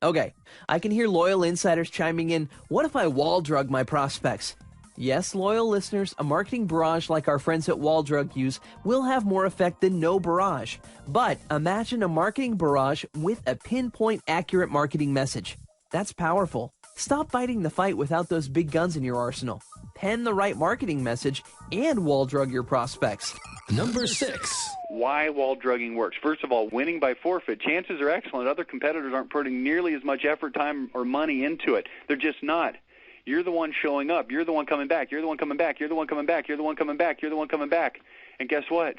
Okay, I can hear loyal insiders chiming in, what if I wall drug my prospects? Yes, loyal listeners, a marketing barrage like our friends at Wall Drug use will have more effect than no barrage. But imagine a marketing barrage with a pinpoint accurate marketing message. That's powerful. Stop fighting the fight without those big guns in your arsenal. Pen the right marketing message and wall drug your prospects. Number 6. Why wall drugging works. First of all, winning by forfeit. Chances are excellent. Other competitors aren't putting nearly as much effort, time, or money into it. They're just not. You're the one showing up. You're the one coming back. You're the one coming back. You're the one coming back. You're the one coming back. You're the one coming back. And guess what?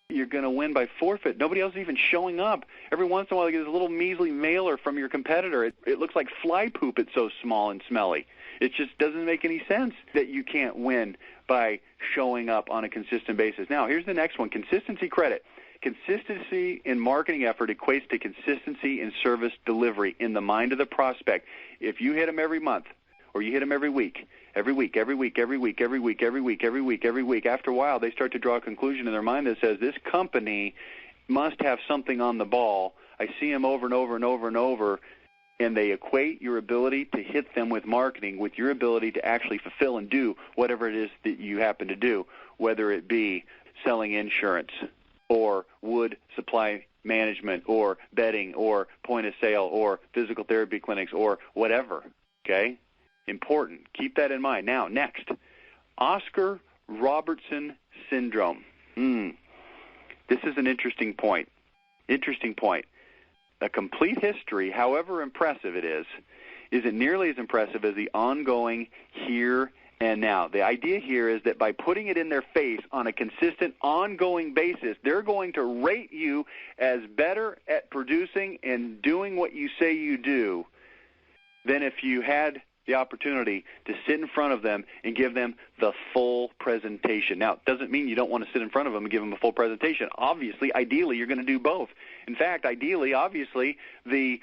You're going to win by forfeit. Nobody else is even showing up. Every once in a while, you get this little measly mailer from your competitor. It looks like fly poop. It's so small and smelly. It just doesn't make any sense that you can't win by showing up on a consistent basis. Now, here's the next one, consistency credit. Consistency in marketing effort equates to consistency in service delivery in the mind of the prospect. If you hit them every month, or you hit them every week, after a while they start to draw a conclusion in their mind that says this company must have something on the ball. I see them over and over and over and over, and they equate your ability to hit them with marketing with your ability to actually fulfill and do whatever it is that you happen to do, whether it be selling insurance or wood supply management or bedding or point of sale or physical therapy clinics or whatever, okay? Important. Keep that in mind. Now, next, Oscar Robertson syndrome. This is an interesting point. A complete history, however impressive it is, isn't nearly as impressive as the ongoing here and now. The idea here is that by putting it in their face on a consistent, ongoing basis, they're going to rate you as better at producing and doing what you say you do than if you had the opportunity to sit in front of them and give them the full presentation. Now, it doesn't mean you don't want to sit in front of them and give them a full presentation. Obviously, ideally, you're going to do both. In fact, ideally, obviously, the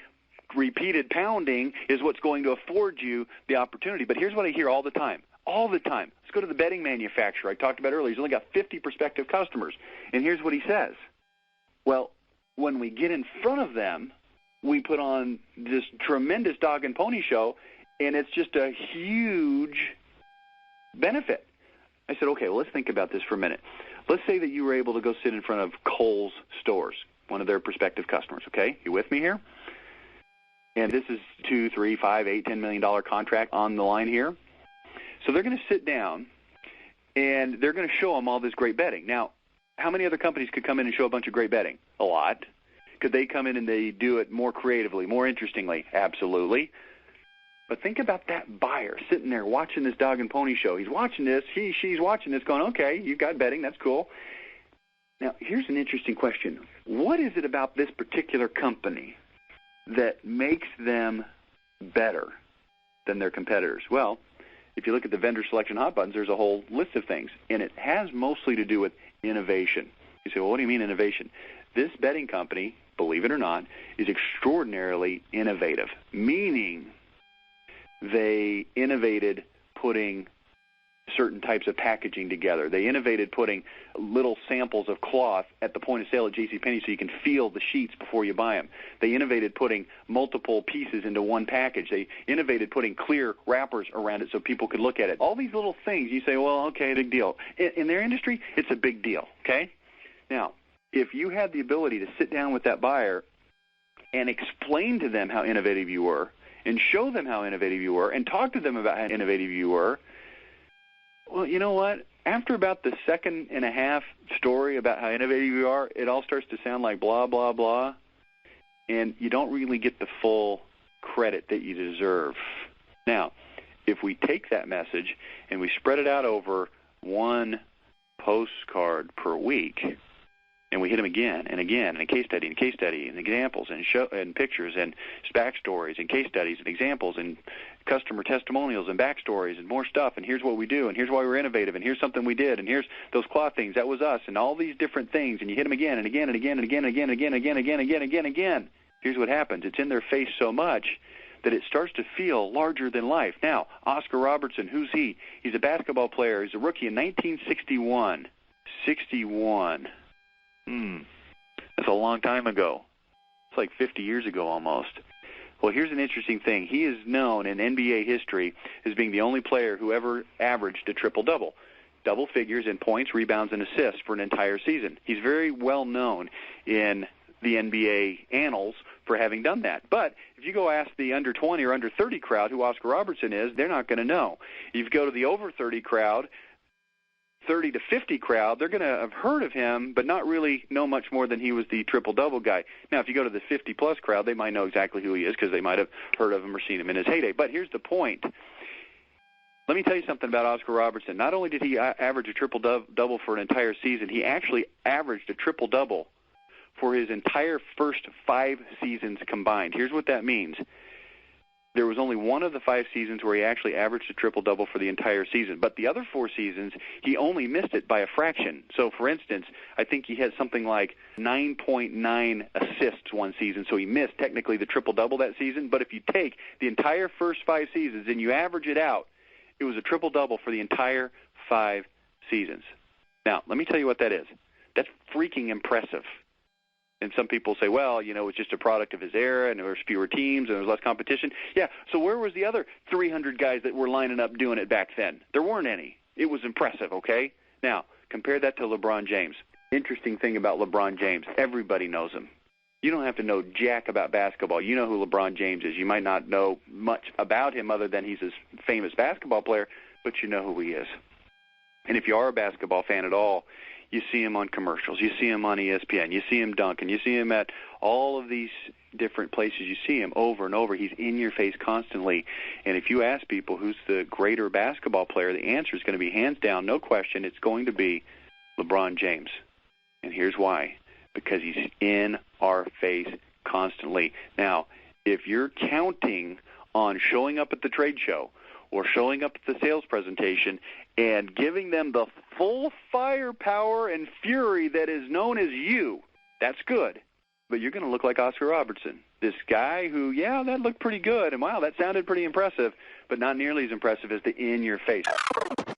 repeated pounding is what's going to afford you the opportunity. But here's what I hear all the time. Let's go to the bedding manufacturer I talked about earlier. He's only got 50 prospective customers. And here's what he says. Well, when we get in front of them, we put on this tremendous dog and pony show, and it's just a huge benefit. I said, okay, well, let's think about this for a minute. Let's say that you were able to go sit in front of Kohl's stores, one of their prospective customers, okay? You with me here? And this is $2, $3, $5, $8, $10 million contract on the line here. So they're going to sit down, and they're going to show them all this great bedding. Now, how many other companies could come in and show a bunch of great bedding? A lot. Could they come in and they do it more creatively, more interestingly? Absolutely. But think about that buyer sitting there watching this dog and pony show. He's watching this, she's watching this going, okay, you've got bedding, that's cool. Now, here's an interesting question. What is it about this particular company that makes them better than their competitors? Well, if you look at the vendor selection hot buttons, there's a whole list of things, and it has mostly to do with innovation. You say, well, what do you mean innovation? This bedding company, believe it or not, is extraordinarily innovative, meaning they innovated putting certain types of packaging together. They innovated putting little samples of cloth at the point of sale at JCPenney so you can feel the sheets before you buy them. They innovated putting multiple pieces into one package. They innovated putting clear wrappers around it so people could look at it. All these little things, you say, well, okay, big deal. In their industry, it's a big deal, okay? Now, if you had the ability to sit down with that buyer and explain to them how innovative you were, and show them how innovative you were, and talk to them about how innovative you were, well, you know what? After about the second and a half story about how innovative you are, it all starts to sound like blah, blah, blah, and you don't really get the full credit that you deserve. Now, if we take that message and we spread it out over one postcard per week, and we hit them again and again, and a case study and examples and pictures and backstories and case studies and examples and customer testimonials and backstories and more stuff, and here's what we do, and here's why we're innovative, and here's something we did, and here's those cloth things, that was us, and all these different things, and you hit them again and again and again and again and again and again and again and again and again and again and again. Here's what happens. It's in their face so much that it starts to feel larger than life. Now, Oscar Robertson, who's he? He's a basketball player. He's a rookie in 1961. 61. That's a long time ago. It's like 50 years ago almost. Well, here's an interesting thing. He is known in NBA history as being the only player who ever averaged a triple-double, double figures in points, rebounds, and assists for an entire season. He's very well known in the NBA annals for having done that. But if you go ask the under 20 or under 30 crowd who Oscar Robertson is, they're not going to know. If you go to the over 30 crowd, 30 to 50 crowd, they're going to have heard of him, but not really know much more than he was the triple-double guy. Now, if you go to the 50-plus crowd, they might know exactly who he is because they might have heard of him or seen him in his heyday. But here's the point. Let me tell you something about Oscar Robertson. Not only did he average a triple-double for an entire season, he actually averaged a triple-double for his entire first 5 seasons combined. Here's what that means. There was only one of the 5 seasons where he actually averaged a triple-double for the entire season. But the other 4 seasons, he only missed it by a fraction. So, for instance, I think he had something like 9.9 assists one season. So he missed technically the triple-double that season. But if you take the entire first 5 seasons and you average it out, it was a triple-double for the entire 5 seasons. Now, let me tell you what that is. That's freaking impressive. And some people say, well, it's just a product of his era, and there was fewer teams, and there was less competition. Yeah, so where was the other 300 guys that were lining up doing it back then? There weren't any. It was impressive, okay? Now, compare that to LeBron James. Interesting thing about LeBron James, everybody knows him. You don't have to know jack about basketball. You know who LeBron James is. You might not know much about him other than he's a famous basketball player, but you know who he is. And if you are a basketball fan at all, you see him on commercials. You see him on ESPN. You see him dunking. You see him at all of these different places. You see him over and over. He's in your face constantly. And if you ask people who's the greater basketball player, the answer is going to be hands down, no question, it's going to be LeBron James. And here's why. Because he's in our face constantly. Now, if you're counting on showing up at the trade show or showing up at the sales presentation and giving them the full firepower and fury that is known as you, that's good. But you're going to look like Oscar Robertson, this guy who, yeah, that looked pretty good, and wow, that sounded pretty impressive, but not nearly as impressive as the in your face.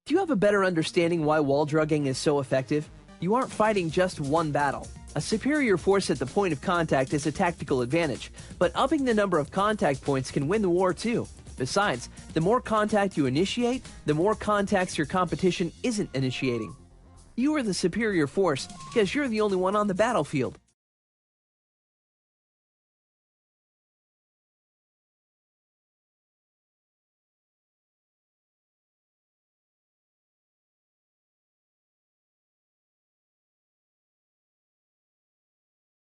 Do you have a better understanding why wall drugging is so effective? You aren't fighting just one battle. A superior force at the point of contact is a tactical advantage, but upping the number of contact points can win the war too. Besides, the more contact you initiate, the more contacts your competition isn't initiating. You are the superior force because you're the only one on the battlefield.